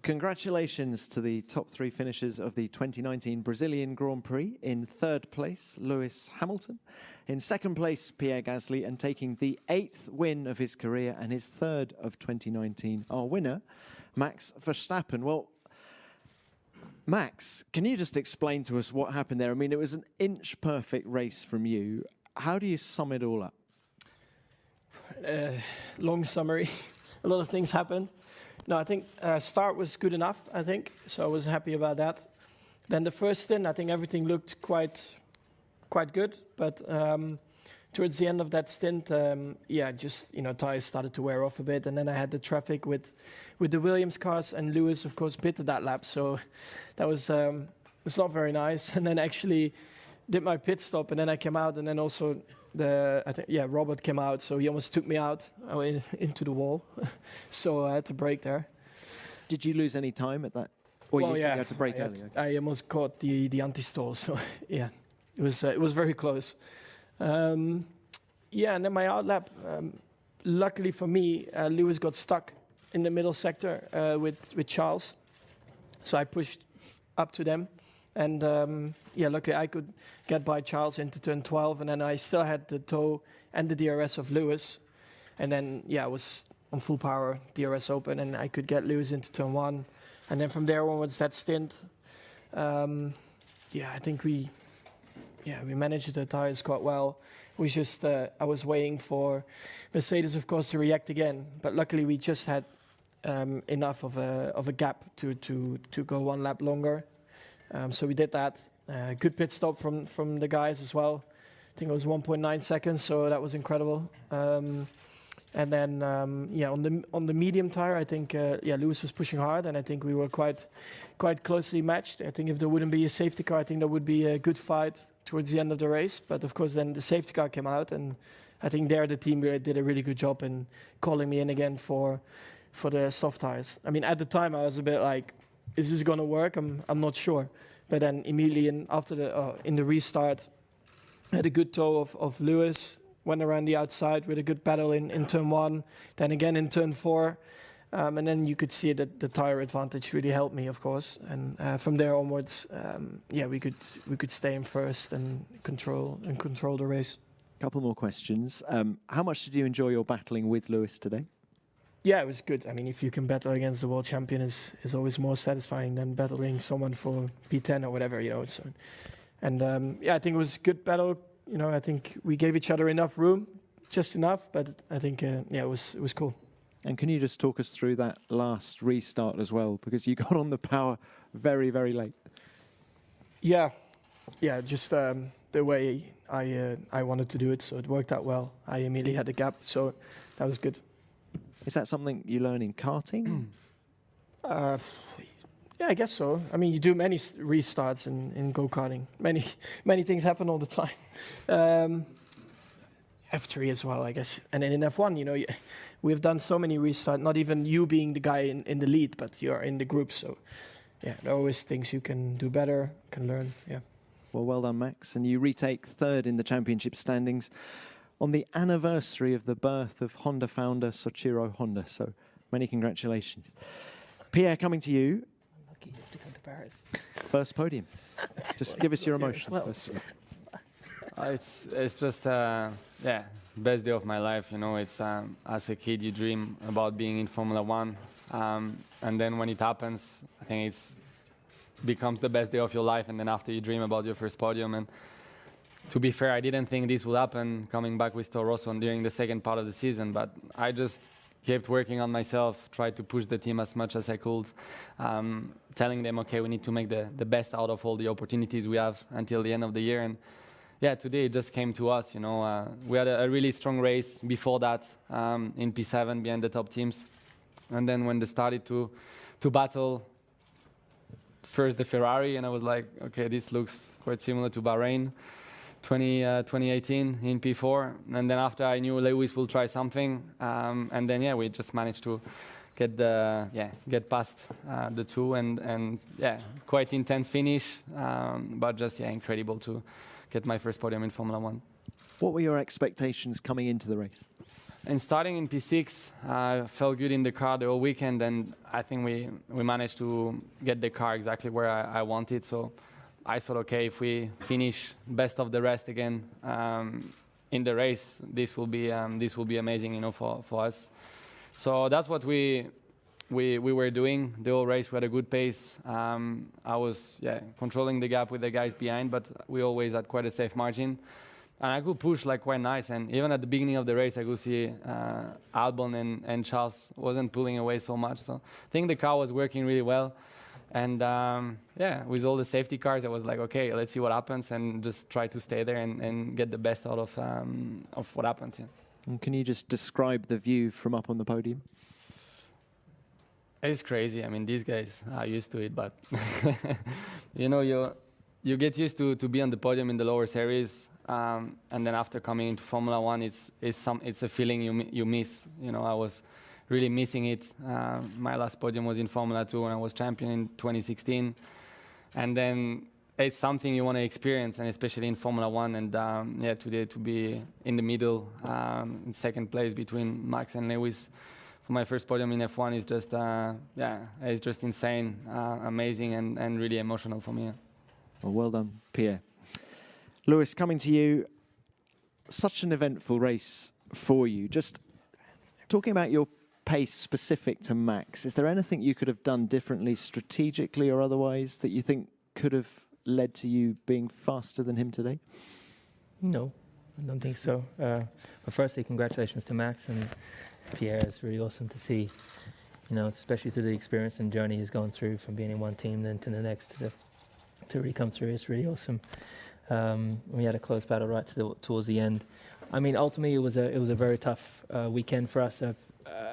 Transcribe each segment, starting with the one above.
Congratulations to the top three finishers of the 2019 Brazilian Grand Prix. In third place, Lewis Hamilton. In second place, Pierre Gasly, and taking the 8th win of his career and his third of 2019. Our winner, Max Verstappen. Well, Max, can you just explain to us what happened there? I mean, it was an inch-perfect race from you. How do you sum it all up? Long summary. A lot of things happened. No, I think start was good enough, I think. So I was happy about that. Then the first stint, I think everything looked quite good. But towards the end of that stint, yeah, just, tires started to wear off a bit. And then I had the traffic with the Williams cars, and Lewis, of course, pitted that lap. So that was not very nice. And then actually did my pit stop, and then I came out, and then also Robert came out, so he almost took me out into the wall. So I had to brake there. Did you lose any time at that? Or you had to brake early? Okay. I almost caught the anti-stall, so yeah, it was very close. And then my outlap, luckily for me, Lewis got stuck in the middle sector with Charles, so I pushed up to them. And luckily I could get by Charles into turn 12, and then I still had the toe and the DRS of Lewis. And then, I was on full power, DRS open, and I could get Lewis into turn 1. And then from there onwards, that stint, I think we managed the tires quite well. We just, I was waiting for Mercedes, of course, to react again. But luckily we just had enough of a gap to go one lap longer. So we did that. Good pit stop from the guys as well. I think it was 1.9 seconds, so that was incredible. And then, on the medium tire, I think, Lewis was pushing hard, and I think we were quite closely matched. I think if there wouldn't be a safety car, I think there would be a good fight towards the end of the race. But of course, then the safety car came out, and I think there the team did a really good job in calling me in again for the soft tires. I mean, at the time, I was a bit like, is this going to work? I'm not sure. But then immediately in the restart, I had a good toe of Lewis, went around the outside with a good pedal in turn 1, then again in turn 4. And then you could see that the tire advantage really helped me, of course. And from there onwards, we could stay in first and control the race. Couple more questions. How much did you enjoy your battling with Lewis today? Yeah, it was good. I mean, if you can battle against the world champion, is always more satisfying than battling someone for P10 or whatever, So, and I think it was a good battle. I think we gave each other enough room, just enough. But I think, it was cool. And can you just talk us through that last restart as well, because you got on the power very, very late. Yeah, just the way I wanted to do it, so it worked out well. I immediately had a gap, so that was good. Is that something you learn in karting? Yeah, I guess so. I mean, you do many restarts in go-karting. Many things happen all the time. F3 as well, I guess. And then in F1, we've done so many restarts, not even you being the guy in the lead, but you're in the group. So, yeah, there are always things you can do better, can learn, yeah. Well done, Max. And you retake third in the championship standings on the anniversary of the birth of Honda founder Soichiro Honda. So many congratulations. Pierre, coming to you. I'm lucky you have to come to Paris. First podium. Just give us your emotions first. It's just, best day of my life. It's as a kid, you dream about being in Formula One. And then when it happens, I think it's becomes the best day of your life. And then after you dream about your first podium. And to be fair, I didn't think this would happen coming back with Toro Rosso during the second part of the season, but I just kept working on myself, tried to push the team as much as I could, telling them, okay, we need to make the best out of all the opportunities we have until the end of the year. And yeah, today it just came to us, we had a really strong race before that in P7 behind the top teams. And then when they started to battle, first the Ferrari, and I was like, okay, this looks quite similar to Bahrain. 2018 in P4, and then after I knew Lewis will try something, and then we just managed to get past the two, and quite intense finish, but just incredible to get my first podium in Formula One. What were your expectations coming into the race? And starting in P6, I felt good in the car the whole weekend, and I think we managed to get the car exactly where I wanted. So I thought, okay, if we finish best of the rest again in the race, this will be amazing, you know, for us. So that's what we were doing the whole race. We had a good pace. I was controlling the gap with the guys behind, but we always had quite a safe margin. And I could push like quite nice. And even at the beginning of the race, I could see ALBON and Charles wasn't pulling away so much. So I think the car was working really well. And with all the safety cars, I was like, okay, let's see what happens and just try to stay there and get the best out of what happens. Yeah. And can you just describe the view from up on the podium? It's crazy. I mean, these guys are used to it, but you know, you get used to be on the podium in the lower series. And then after coming into Formula One, it's a feeling you miss. You know, I was really missing it. My last podium was in Formula 2 when I was champion in 2016. And then it's something you want to experience, and especially in Formula 1. And today to be in the middle, in second place between Max and Lewis for my first podium in F1 is just, it's just insane, amazing, and really emotional for me. Well done, Pierre. Lewis, coming to you, such an eventful race for you. Just talking about your pace specific to Max, is there anything you could have done differently strategically or otherwise that you think could have led to you being faster than him today? No, I don't think so. But firstly, congratulations to Max and Pierre. It's really awesome to see, you know, especially through the experience and journey he's gone through from being in one team then to the next to really come through. It's really awesome. We had a close battle right towards the end. I mean, ultimately, it was a very tough weekend for us. A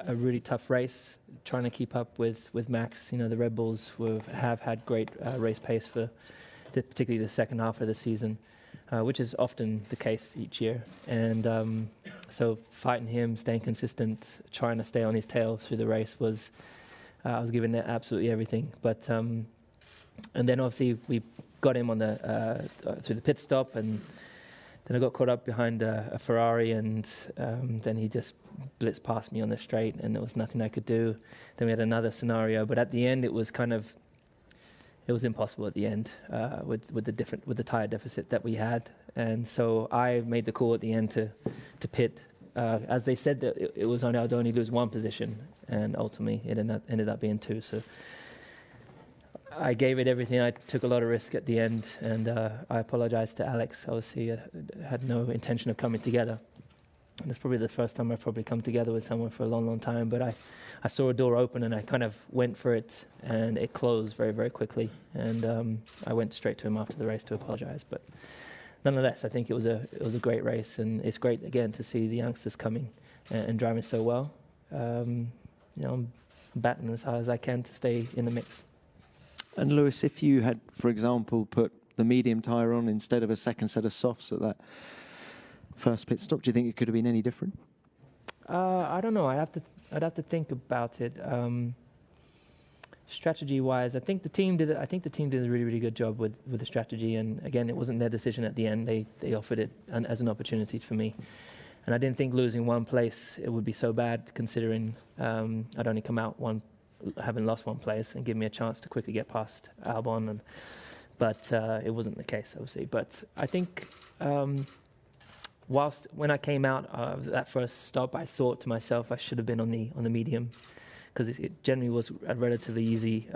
really tough race, trying to keep up with Max. You know, the Red Bulls have had great race pace for particularly the second half of the season, which is often the case each year. And so fighting him, staying consistent, trying to stay on his tail through the race was, I was giving it absolutely everything. But and then obviously we got him on through the pit stop, and then I got caught up behind a Ferrari, and then he just blitzed past me on the straight, and there was nothing I could do. Then we had another scenario, but at the end it was impossible at the end with the tire deficit that we had, and so I made the call at the end to pit. As they said that I'd only lose one position, and ultimately it ended up being two. So I gave it everything. I took a lot of risk at the end, and I apologized to Alex. Obviously, had no intention of coming together. And it's probably the first time I've probably come together with someone for a long, long time. But I saw a door open, and I kind of went for it, and it closed very, very quickly. And I went straight to him after the race to apologize. But nonetheless, I think it was a great race, and it's great again to see the youngsters coming and driving so well. You know, I'm batting as hard as I can to stay in the mix. And Lewis, if you had, for example, put the medium tyre on instead of a second set of softs at that first pit stop, do you think it could have been any different? I don't know. I'd have to think about it. Strategy-wise, I think the team did a really, really good job with the strategy. And again, it wasn't their decision at the end. They offered it as an opportunity for me. And I didn't think losing one place it would be so bad, considering I'd only come out having lost one place, and give me a chance to quickly get past ALBON. But it wasn't the case, obviously. But I think when I came out of that first stop, I thought to myself I should have been on the medium, because it generally was a relatively easy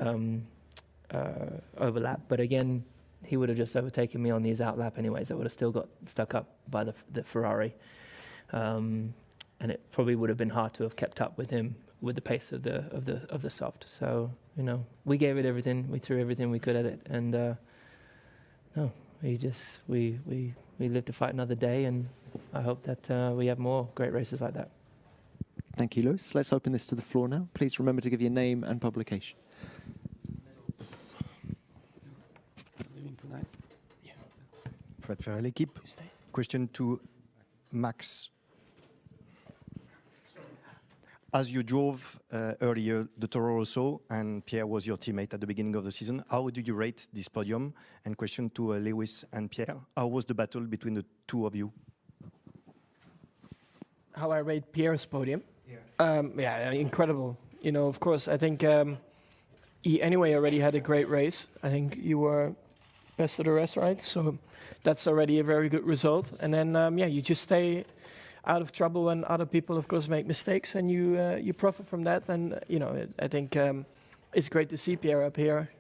overlap. But again, he would have just overtaken me on his outlap anyways. I would have still got stuck up by the Ferrari, and it probably would have been hard to have kept up with him with the pace of the soft. So, you know, we gave it everything. We threw everything we could at it, and we live to fight another day, and I hope that we have more great races like that. Thank you, Lewis. Let's open this to the floor now. Please remember to give your name and publication. Fred Pirelli, l'équipe. Question to Max. As you drove earlier the Toro Rosso, and Pierre was your teammate at the beginning of the season, how do you rate this podium? And question to Lewis and Pierre, how was the battle between the two of you? how I rate Pierre's podium. Yeah, incredible. You know, of course, I think he anyway already had a great race. I think you were best of the rest, right? So that's already a very good result. And then, yeah, you just stay out of trouble when other people, of course, make mistakes, and you profit from that. And you know, I think it's great to see Pierre up here.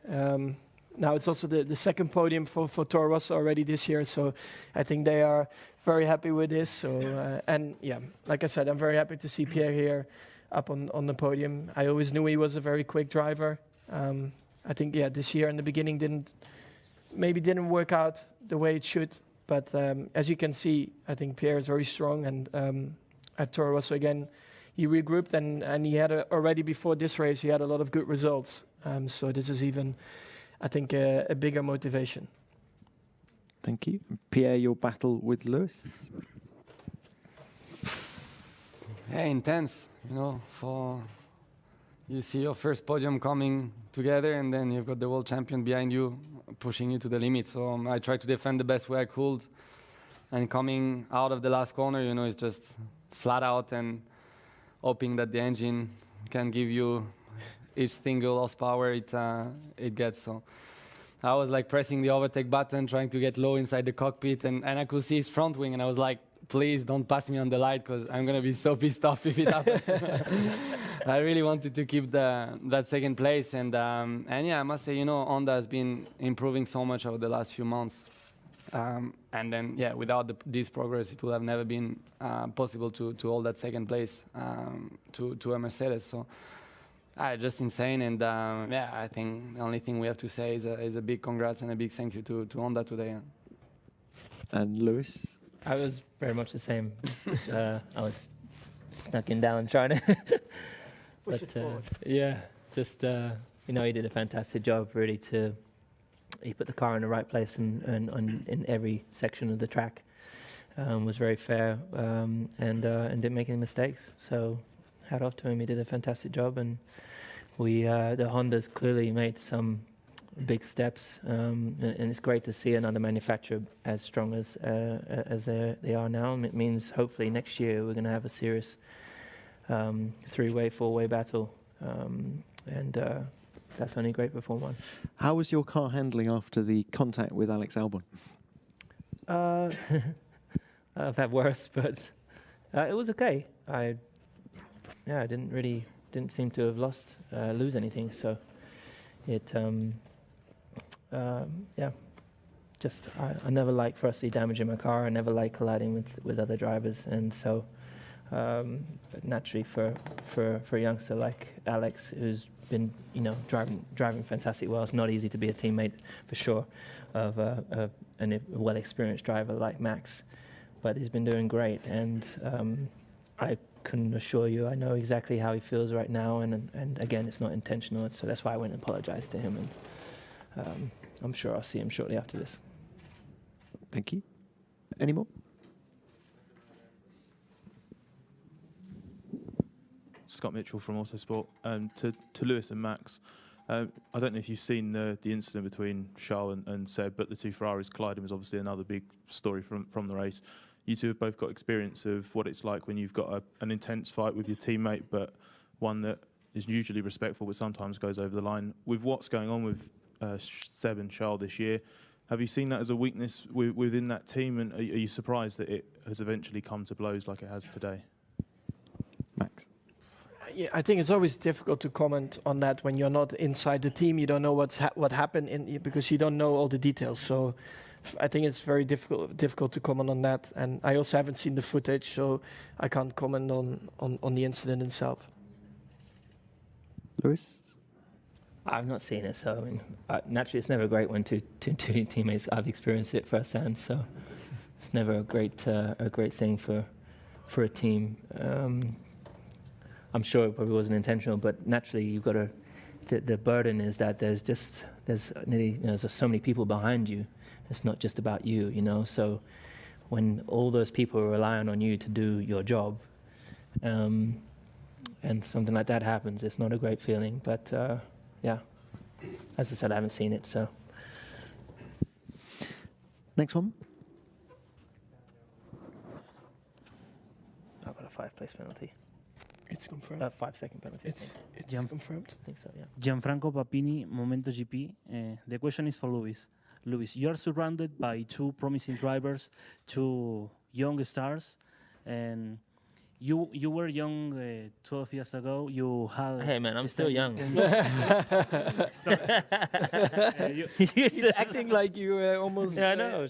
Now it's also the second podium for Toro Rosso already this year, so I think they are very happy with this. So and yeah, like I said, I'm very happy to see Pierre here up on the podium. I always knew he was a very quick driver. I think this year in the beginning didn't work out the way it should. But as you can see, I think Pierre is very strong, and at Toro Rosso again, he regrouped, and he had already before this race, he had a lot of good results. So this is even, I think, a bigger motivation. Thank you. Pierre, your battle with Lewis? Yeah, intense, you know, you see your first podium coming together, and then you've got the world champion behind you, pushing you to the limit. So I tried to defend the best way I could, and coming out of the last corner, you know, it's just flat out and hoping that the engine can give you each single horsepower it gets. So I was like pressing the overtake button, trying to get low inside the cockpit, and I could see his front wing, and I was like, please don't pass me on the light, because I'm going to be so pissed off if it happens. I really wanted to keep that second place. And yeah, I must say, you know, Honda has been improving so much over the last few months. And then, yeah, without this progress, it would have never been possible to hold that second place to a Mercedes. So just insane. And yeah, I think the only thing we have to say is a big congrats and a big thank you to Honda today. And Lewis? I was very much the same. I was snucking down trying to Push it forward. Yeah, just you know, he did a fantastic job. Really, he put the car in the right place and in every section of the track. Was very fair and didn't make any mistakes. So hat off to him. He did a fantastic job, and the Hondas clearly made some big steps, and it's great to see another manufacturer as strong as they are now. And it means hopefully next year we're going to have a serious three-way, four-way battle, and that's only great for Formula 1. How was your car handling after the contact with Alex Albon? I've had worse, but it was okay. I didn't seem to have lose anything, so it I never like firstly damaging my car. I never like colliding with other drivers, and so naturally for a youngster like Alex, who's been driving fantastic well, it's not easy to be a teammate for sure of a well experienced driver like Max, but he's been doing great, and I can assure you I know exactly how he feels right now, and again, it's not intentional, so that's why I went and apologized to him, and I'm sure I'll see him shortly after this. Thank you. Any more? Scott Mitchell from Autosport. To Lewis and Max, I don't know if you've seen the incident between Charles and Seb, but the two Ferraris colliding was obviously another big story from the race. You two have both got experience of what it's like when you've got an intense fight with your teammate, but one that is usually respectful but sometimes goes over the line. With what's going on with Seb and Charles this year, have you seen that as a weakness within that team, and are you surprised that it has eventually come to blows like it has today? Max? Yeah, I think it's always difficult to comment on that when you're not inside the team. You don't know what happened because you don't know all the details. So I think it's very difficult to comment on that. And I also haven't seen the footage, so I can't comment on the incident itself. Lewis? I've not seen it, so I mean, naturally, it's never great when two teammates. I've experienced it firsthand, so it's never a great thing for a team. I'm sure it probably wasn't intentional, but naturally, you've got to. The burden is that there's nearly there's so many people behind you. It's not just about you, So when all those people are relying on you to do your job, and something like that happens, it's not a great feeling. But yeah, as I said, I haven't seen it, so. Next one. I've got a 5-place penalty. It's confirmed. 5-second penalty. It's Jump. confirmed. I think so, yeah. Gianfranco Papini, Momento GP. The question is for Luis. Luis, you are surrounded by two promising drivers, two young stars, and you were young 12 years ago. You had. Hey man, I'm still young. He's acting like you almost. Yeah, I know.